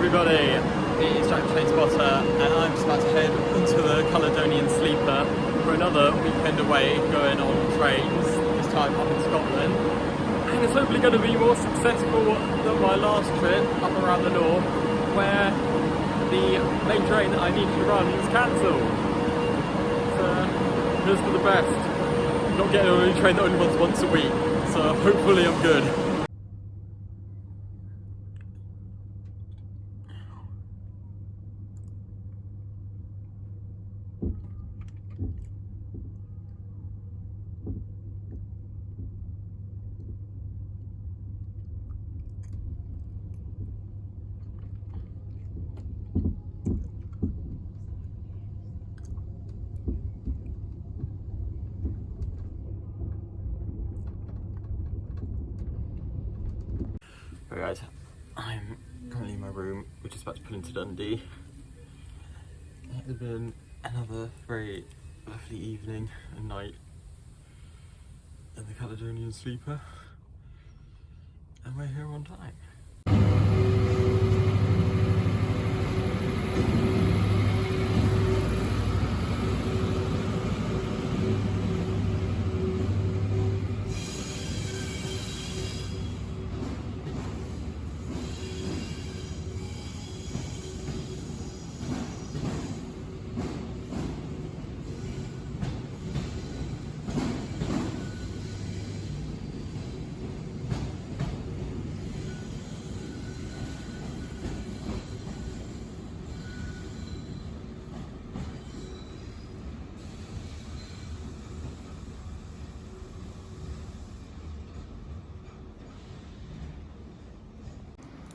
everybody, it is Jack Trainspotter and I'm just about to head into the Caledonian Sleeper for another weekend away going on trains, this time up in Scotland. And it's hopefully going to be more successful than my last trip up around the north, where the main train that I needed to run was cancelled. So here's for the best. Not getting on a train that only runs once a week, so hopefully I'm good. Right guys, I'm currently in my room, we're just about to pull into Dundee. It has been another very lovely evening and night in the Caledonian Sleeper, and we're here on time.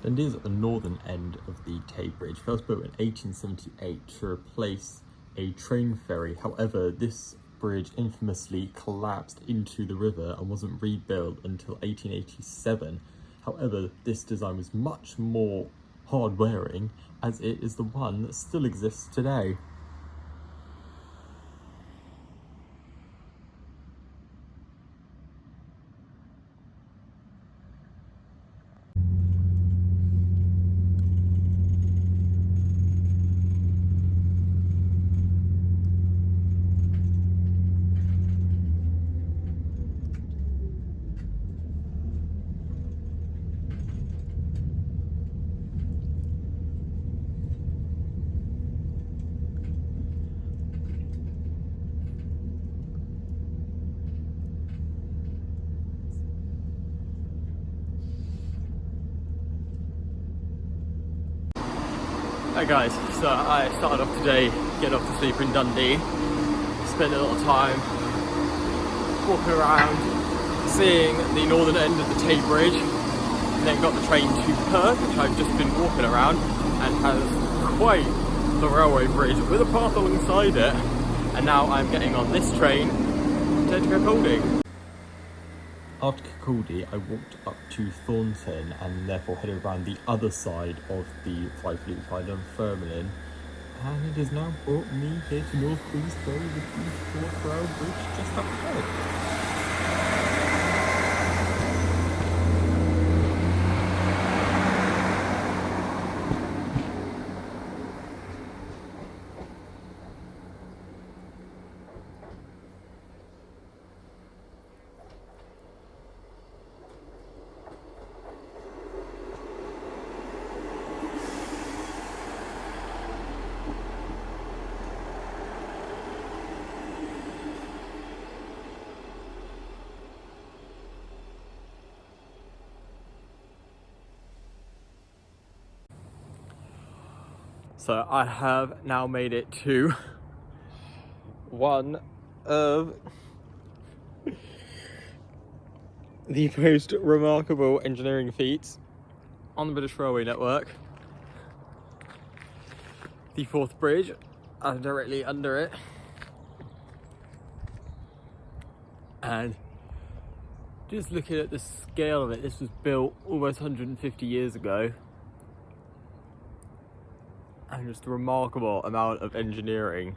Dundee is at the northern end of the Tay Bridge, first built in 1878 to replace a train ferry. However, this bridge infamously collapsed into the river and wasn't rebuilt until 1887. However, this design was much more hard-wearing, as it is the one that still exists today. Hi guys, so I started off today getting off to sleep in Dundee, spent a lot of time walking around, seeing the northern end of the Tay Bridge, and then got the train to Perth, which I've just been walking around, and has quite the railway bridge with a path alongside it, and now I'm getting on this train to head to Kirkcaldy. After Kirkcaldy, I walked up to Thornton and therefore headed around the other side of the Five Loop by Dunfermline, and it has now brought me here to North Queensbury with the Forth Rail Bridge just up ahead. So I have now made it to one of the most remarkable engineering feats on the British Railway network. The Forth Bridge, I'm directly under it. And just looking at the scale of it, this was built almost 150 years ago. And just a remarkable amount of engineering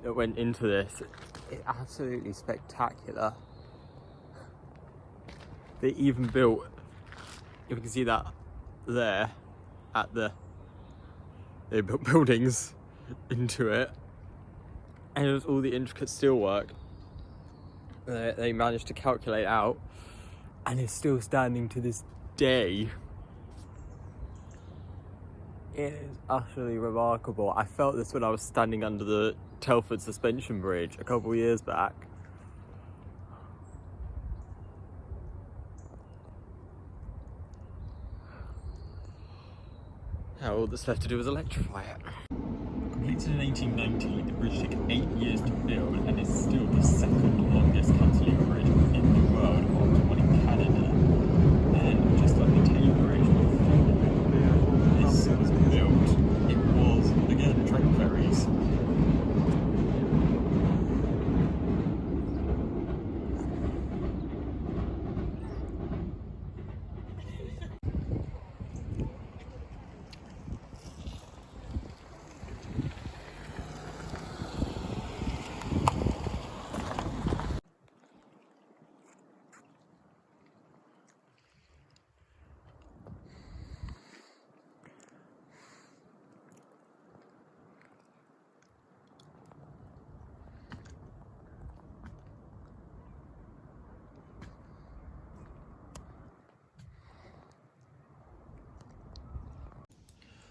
that went into this. It's absolutely spectacular. They even built, if you can see that there, at they built buildings into it, and it was all the intricate steelwork they managed to calculate out, and it's still standing to this day. It is utterly remarkable. I felt this when I was standing under the Telford Suspension Bridge a couple of years back. Now all that's left to do is electrify it. Completed in 1890, the bridge took 8 years to build and is still the second longest cantilever bridge in the world after one in Canada. And just like the Tay Bridge before this was built, it was, again, train ferries.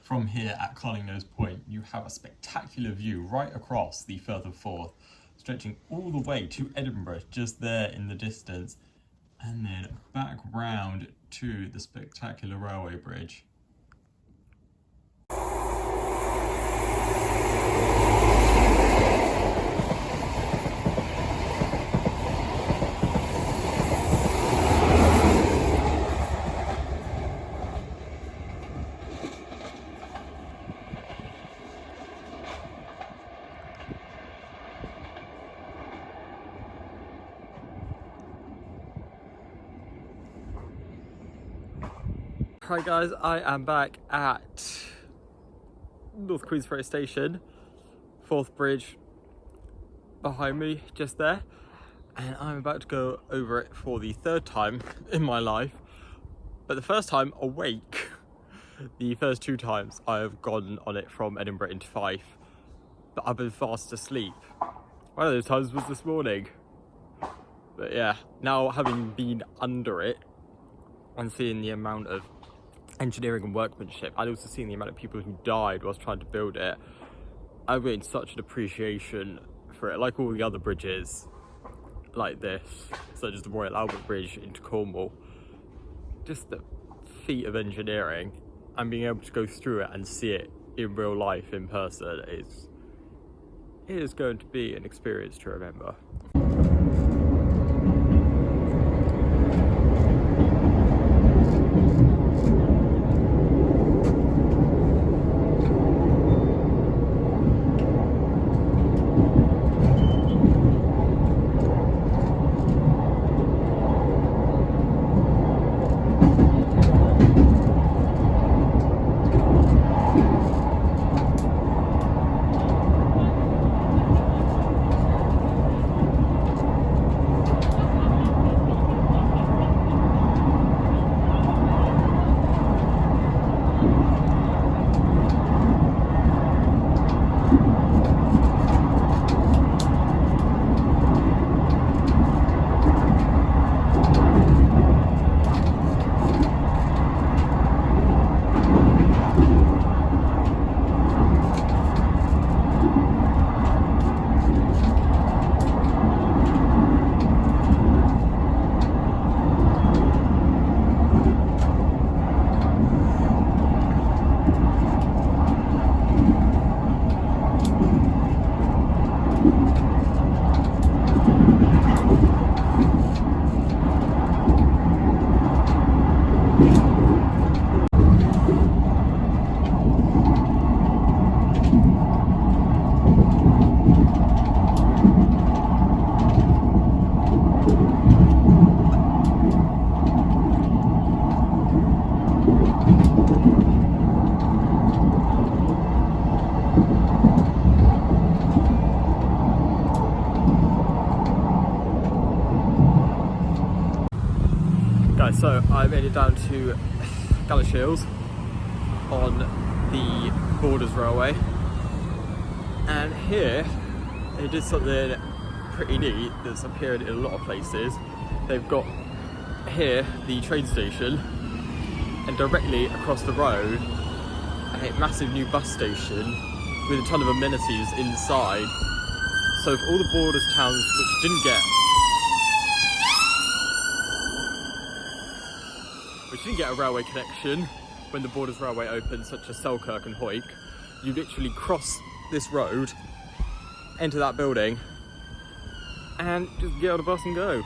From here at Clunningnose Point, you have a spectacular view right across the Firth of Forth, stretching all the way to Edinburgh, just there in the distance, and then back round to the spectacular railway bridge. Hi guys, I am back at North Queensferry Station, Forth Bridge behind me, just there, and I'm about to go over it for the third time in my life, but the first time awake. The first 2 times I have gone on it from Edinburgh into Fife, but I've been fast asleep. One of those times was this morning. But yeah, now having been under it and seeing the amount of engineering and workmanship, and also seeing the amount of people who died whilst trying to build it, I've gained such an appreciation for it. Like all the other bridges like this, such as the Royal Albert Bridge into Cornwall, just the feat of engineering and being able to go through it and see it in real life in person is going to be an experience to remember. Guys, so I made it down to Galashiels, on the Borders Railway. And here, they did something pretty neat that's appeared in a lot of places. They've got here the train station, and directly across the road, a massive new bus station with a ton of amenities inside. So for all the Borders towns which didn't get a railway connection when the Borders Railway opened, such as Selkirk and Hawick, you literally cross this road, enter that building, and just get on a bus and go.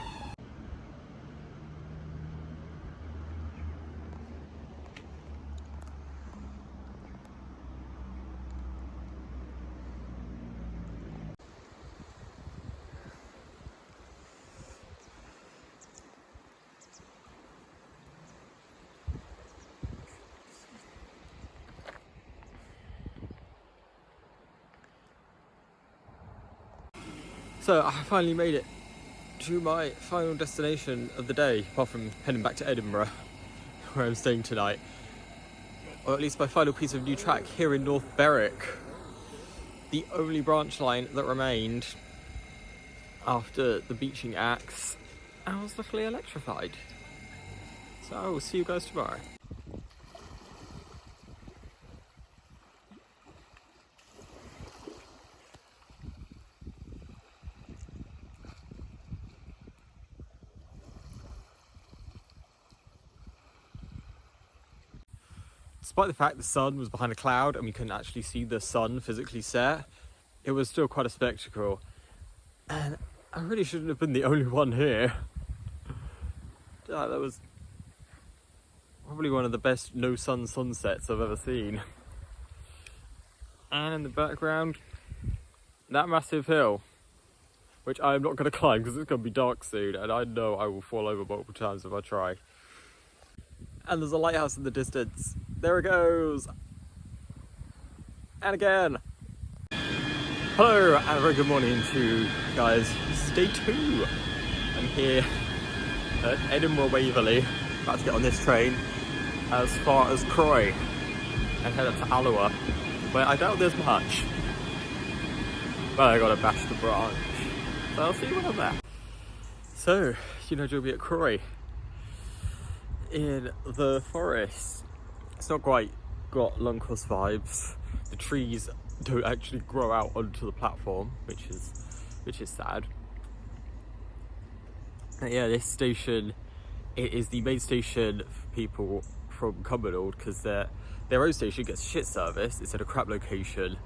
So I finally made it to my final destination of the day, apart from heading back to Edinburgh, where I'm staying tonight. Or at least my final piece of new track here in North Berwick. The only branch line that remained after the Beeching Axe, and was luckily electrified. So I will see you guys tomorrow. Despite the fact the sun was behind a cloud and we couldn't actually see the sun physically set, it was still quite a spectacle. And I really shouldn't have been the only one here. That was probably one of the best no-sun sunsets I've ever seen. And in the background, that massive hill, which I'm not going to climb because it's going to be dark soon, and I know I will fall over multiple times if I try. And there's a lighthouse in the distance. There it goes. And again. Hello, and a very good morning to you guys. It's day 2. I'm here at Edinburgh Waverley, about to get on this train as far as Croy and head up to Alloa, where I doubt there's much. But I gotta bash the branch. So I'll see you when I'm there. So, you'll be at Croy in the forest. It's not quite got Longcross vibes. The trees don't actually grow out onto the platform, which is sad. And yeah, this station, it is the main station for people from Cumbernauld, because their road station gets shit service. It's at a crap location,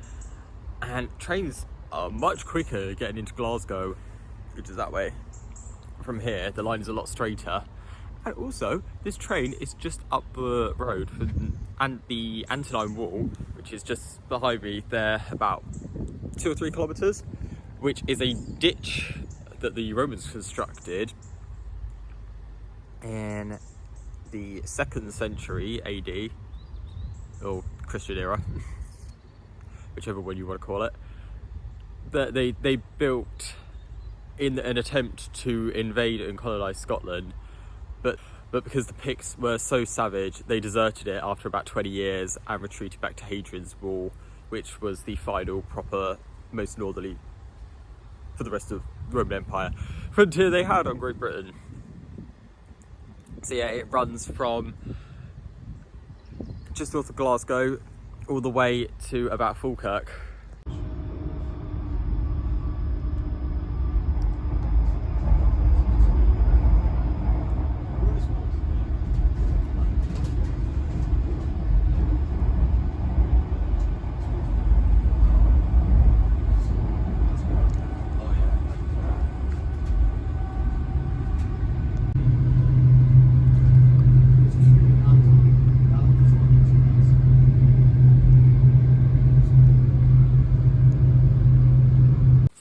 and trains are much quicker getting into Glasgow, which is that way. From here, the line is a lot straighter. And also, this train is just up the road from the Antonine Wall, which is just behind me there, about 2 or 3 kilometres, which is a ditch that the Romans constructed in the 2nd century AD, or Christian era, whichever one you want to call it, that they built in an attempt to invade and colonise Scotland. But because the Picts were so savage, they deserted it after about 20 years and retreated back to Hadrian's Wall, which was the final proper, most northerly, for the rest of the Roman Empire, frontier they had on Great Britain. So yeah, it runs from just north of Glasgow all the way to about Falkirk.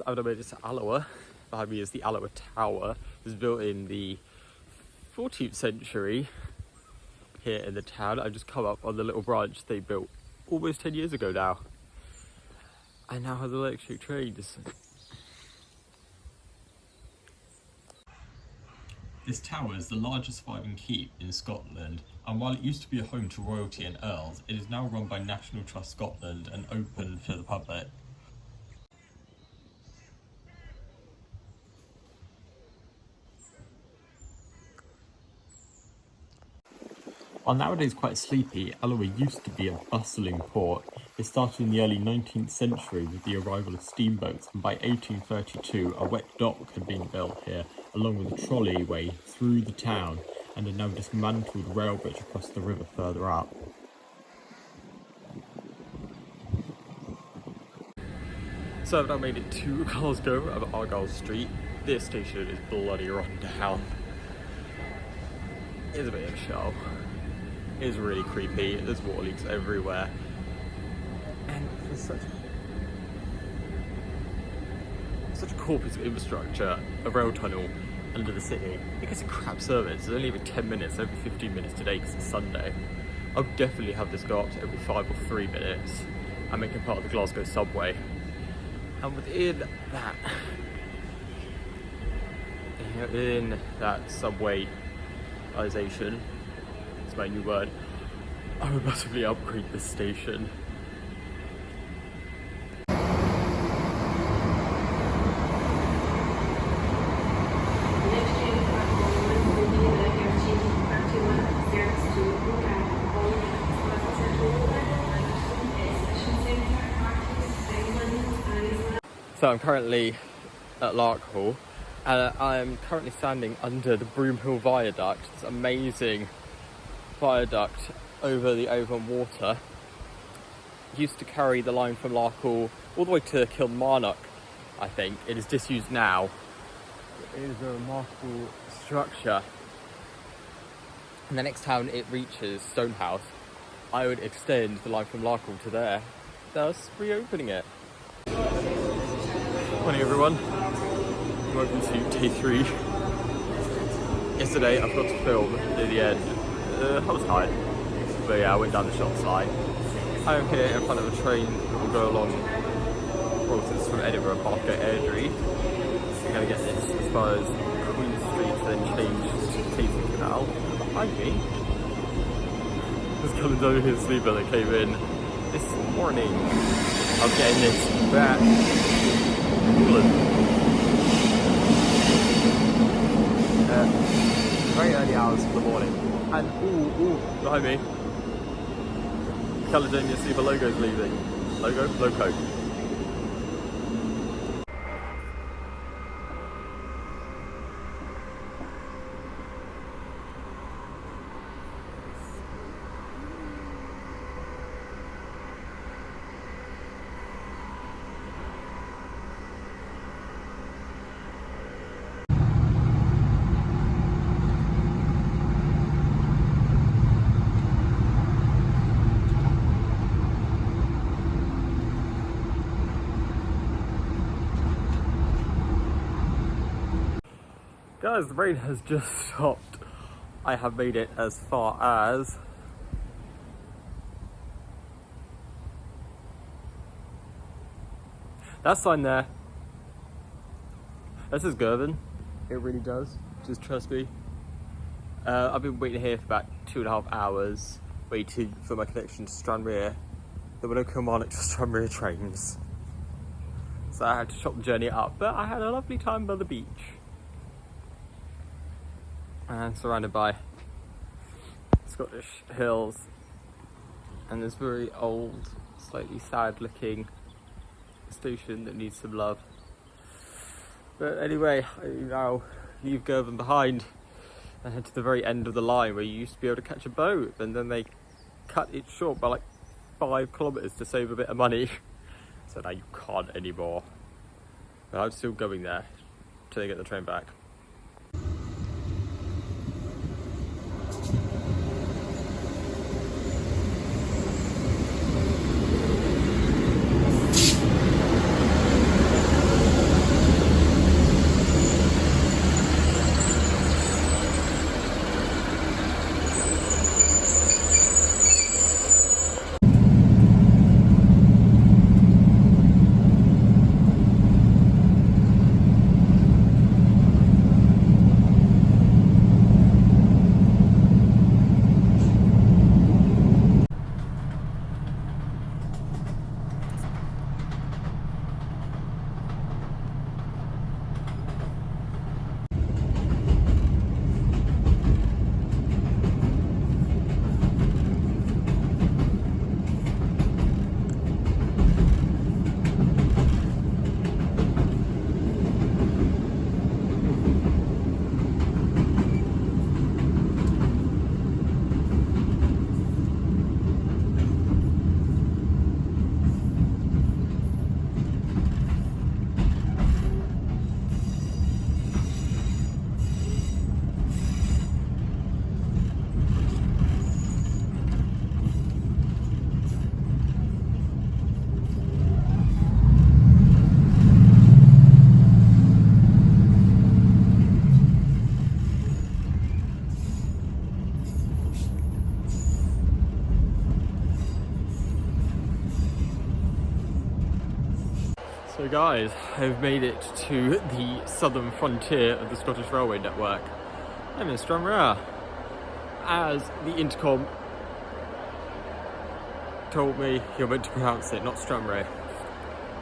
I've made it to Alloa. Behind me is the Alloa Tower. It was built in the 14th century here in the town. I've just come up on the little branch they built almost 10 years ago now, and now has electric trains. This tower is the largest surviving keep in Scotland And while it used to be a home to royalty and earls, it is now run by National Trust Scotland and open for the public. While nowadays quite sleepy, Alloway used to be a bustling port. It started in the early 19th century with the arrival of steamboats, and by 1832 a wet dock had been built here, along with a trolleyway through the town, and a now dismantled rail bridge across the river further up. So I've now made it to Glasgow of Argyle Street. This station is bloody run down. It's a bit of a show. It's really creepy, there's water leaks everywhere. And for such a cool piece of infrastructure, a rail tunnel under the city, it gets a crap service. It's only every 10 minutes, every 15 minutes today because it's Sunday. I'll definitely have this go up to every 5 or 3 minutes and make it part of the Glasgow subway. And within that subwayization, it's my new word, I would massively upgrade this station. So I'm currently at Larkhall, and I'm currently standing under the Broomhill Viaduct, this amazing viaduct over the Avon Water. It used to carry the line from Larkhall all the way to Kilmarnock, I think. It is disused now. It is a remarkable structure. And the next town it reaches, Stonehouse, I would extend the line from Larkhall to there, thus reopening it. Morning everyone, welcome to day 3. Yesterday I forgot to film near the end. I was tired, but yeah, I went down the shop side. I am here in front of a train that will go along Rotors from Edinburgh, Bathgate Airdrie. I'm going to get this as far as Queen Street, then change to Casey Canal. Behind me, there's Caledonian sleeper that came in this morning. I'm getting this back. Very early hours of the morning, and ooh, behind me, Caledonia Sleeper logo's leaving. Loco. Guys, the rain has just stopped. I have made it as far as that sign there. This is Girvan. It really does. Just trust me. I've been waiting here for about 2.5 hours, waiting for my connection to Stranraer. There were no Kilmarnock to Stranraer trains, so I had to chop the journey up. But I had a lovely time by the beach. And surrounded by Scottish hills and this very old, slightly sad looking station that needs some love. But anyway, I now leave Girvan behind and head to the very end of the line where you used to be able to catch a boat, and then they cut it short by like 5 kilometres to save a bit of money. So now you can't anymore. But I'm still going there till they get the train back. So guys, I've made it to the southern frontier of the Scottish Railway network. I'm in Stranraer. As the intercom told me, you're meant to pronounce it, not Stranraer.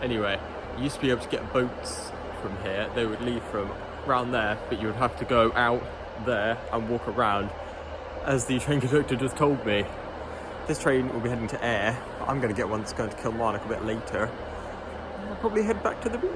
Anyway, you used to be able to get boats from here. They would leave from around there, but you would have to go out there and walk around. As the train conductor just told me, this train will be heading to Ayr, but I'm going to get one that's going to Kilmarnock a bit later. I'll probably head back to the beach.